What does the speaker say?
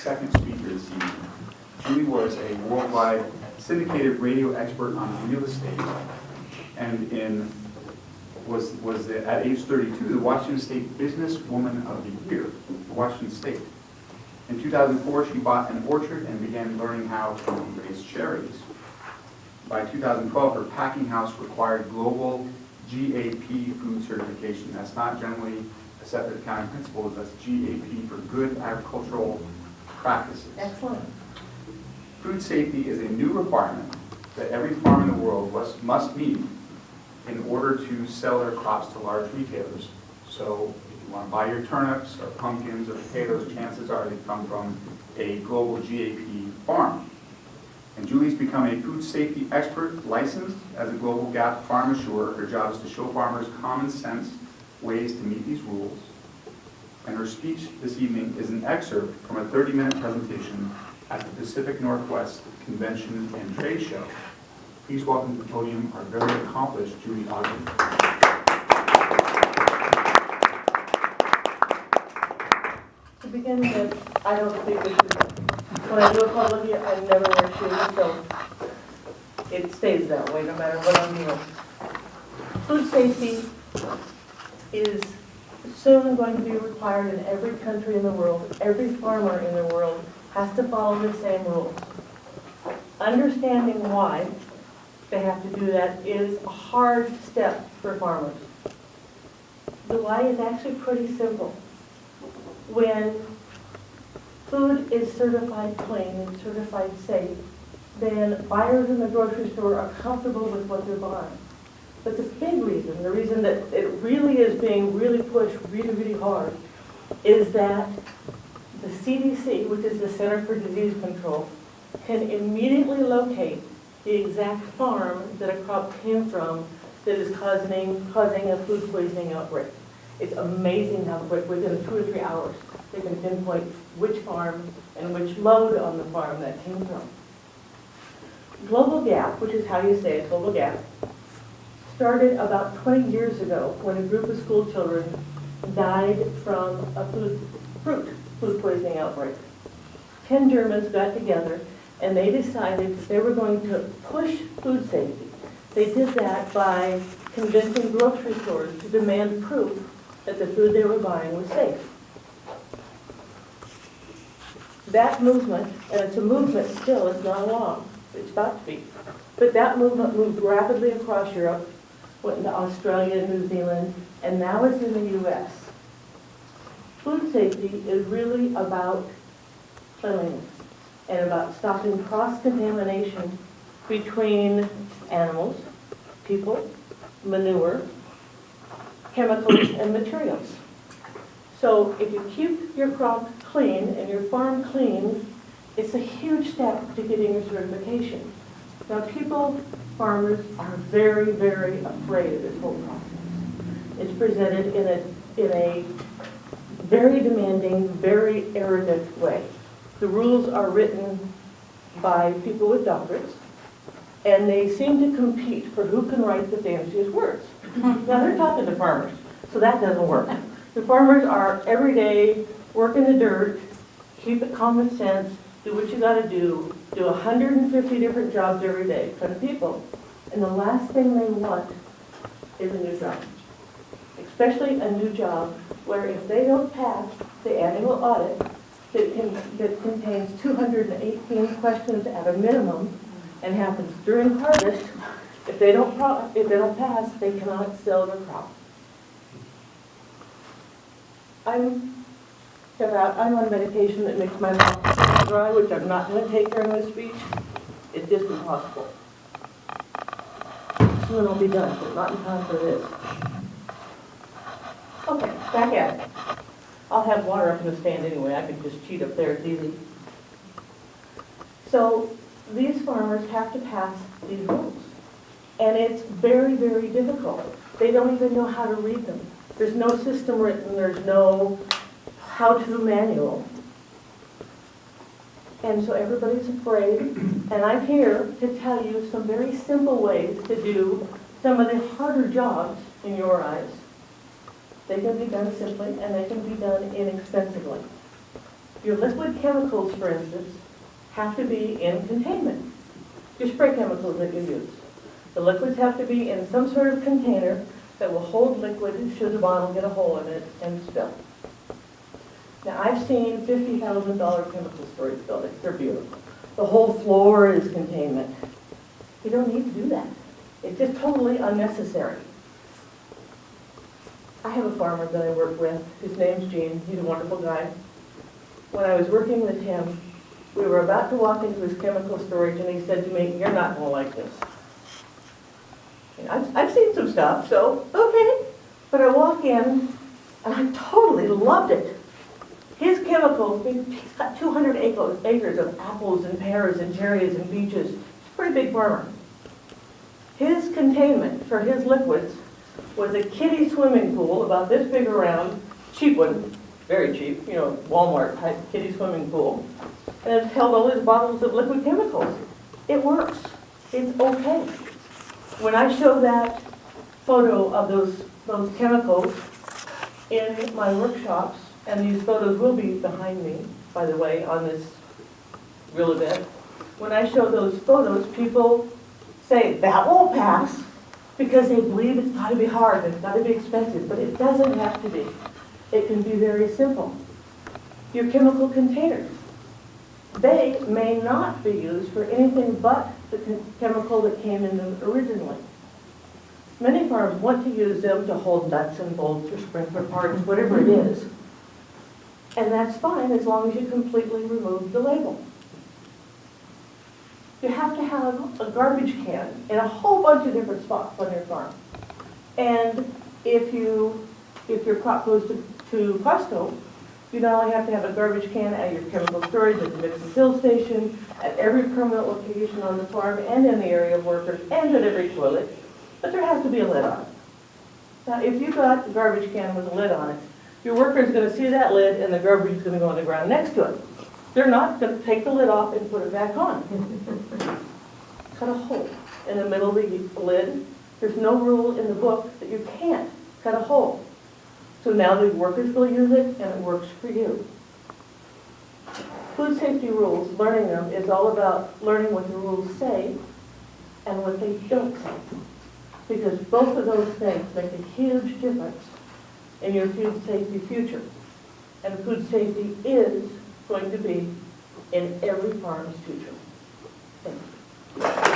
second speaker this evening. Juli was a worldwide syndicated radio expert on real estate, and at age 32 the Washington State Businesswoman of the Year, Washington State. In 2004, she bought an orchard and began learning how to raise cherries. By 2012, her packing house required global GAP food certification. That's not generally accepted accounting principles, that's GAP for Good Agricultural Practices. Excellent. Food safety is a new requirement that every farm in the world must meet in order to sell their crops to large retailers. So if you want to buy your turnips or pumpkins or potatoes, chances are they come from a global GAP farm. And Juli's become a food safety expert licensed as a global GAP farm assurer. Her job is to show farmers common sense ways to meet these rules. And her speech this evening is an excerpt from a 30-minute presentation at the Pacific Northwest Convention and Trade Show. Please welcome to the podium our very accomplished Juli Ogden. To begin with, I don't think this is, when I do a public here, I never wear shoes, so it stays that way no matter what I'm doing. Food safety is soon going to be required in every country in the world. Every farmer in the world has to follow the same rules. Understanding why they have to do that is a hard step for farmers. The why is actually pretty simple. When food is certified clean and certified safe, then buyers in the grocery store are comfortable with what they're buying. But the big reason, the reason that it really is being really pushed really hard, is that the CDC, which is the Center for Disease Control, can immediately locate the exact farm that a crop came from that is causing a food poisoning outbreak. It's amazing how quick, within 2 or 3 hours, they can pinpoint which farm and which load on the farm that came from. Global GAP, which is how you say it, Global GAP, started about 20 years ago when a group of school children died from a food poisoning outbreak. 10 Germans got together and they decided that they were going to push food safety. They did that by convincing grocery stores to demand proof that the food they were buying was safe. That movement, and it's a movement still, it's not long, it's about to be, but that movement moved rapidly across Europe, went into Australia, New Zealand, and now it's in the US. Food safety is really about cleanliness and about stopping cross-contamination between animals, people, manure, chemicals, and materials. So if you keep your crop clean and your farm clean, it's a huge step to getting your certification. Now farmers are very afraid of this whole process. It's presented in a very demanding, very arrogant way. The rules are written by people with doctorates, and they seem to compete for who can write the fanciest words. Now they're talking to farmers, so that doesn't work. The farmers are every day working the dirt, keep it common sense, do what you gotta do 150 different jobs every day for the people. And the last thing they want is a new job. Especially a new job where if they don't pass the annual audit that contains 218 questions at a minimum and happens during harvest, if they don't pass, they cannot sell their crop. I'm on medication that makes my mouth dry, which I'm not going to take during this speech. It's just impossible. Soon I'll be done, but not in time for this. Okay, back at it. I'll have water up in the stand anyway. I can just cheat up there. It's easy. So these farmers have to pass these rules. And it's very difficult. They don't even know how to read them. There's no system written. There's no how-to manual. And so everybody's afraid. And I'm here to tell you some very simple ways to do some of the harder jobs in your eyes. They can be done simply, and they can be done inexpensively. Your liquid chemicals, for instance, have to be in containment. Your spray chemicals that you use. The liquids have to be in some sort of container that will hold liquid should the bottle get a hole in it and spill. Now, I've seen $50,000 chemical storage buildings. They're beautiful. The whole floor is containment. You don't need to do that. It's just totally unnecessary. I have a farmer that I work with. His name's Gene. He's a wonderful guy. When I was working with him, we were about to walk into his chemical storage, and he said to me, "You're not going to like this." And I've seen some stuff, so okay. But I walk in, and I totally loved it. His chemicals, he's got 200 acres of apples and pears and cherries and peaches. He's a pretty big farmer. His containment for his liquids was a kiddie swimming pool, about this big around, cheap one, very cheap, you know, Walmart type kiddie swimming pool. And it held all his bottles of liquid chemicals. It works. It's okay. When I show that photo of those chemicals in my workshops, and these photos will be behind me, by the way, on this real event, when I show those photos, people say, "That won't pass," because they believe it's got to be hard, it's got to be expensive, but it doesn't have to be. It can be very simple. Your chemical containers, they may not be used for anything but the chemical that came in them originally. Many farms want to use them to hold nuts and bolts or sprinkler parts, whatever it is. And that's fine as long as you completely remove the label. You have to have a garbage can in a whole bunch of different spots on your farm. And if your crop goes to Costco, you not only have to have a garbage can at your chemical storage, at the mix and fill station, at every permanent location on the farm, and in the area of workers, and at every toilet, but there has to be a lid on it. Now, if you've got a garbage can with a lid on it, your worker is going to see that lid, and the garbage is going to go on the ground next to it. They're not going to take the lid off and put it back on. Cut a hole in the middle of the lid. There's no rule in the book that you can't cut a hole. So now the workers will use it, and it works for you. Food safety rules, learning them, is all about learning what the rules say and what they don't say. Because both of those things make a huge difference in your food safety future. And food safety is going to be in every farm's future. Thank you.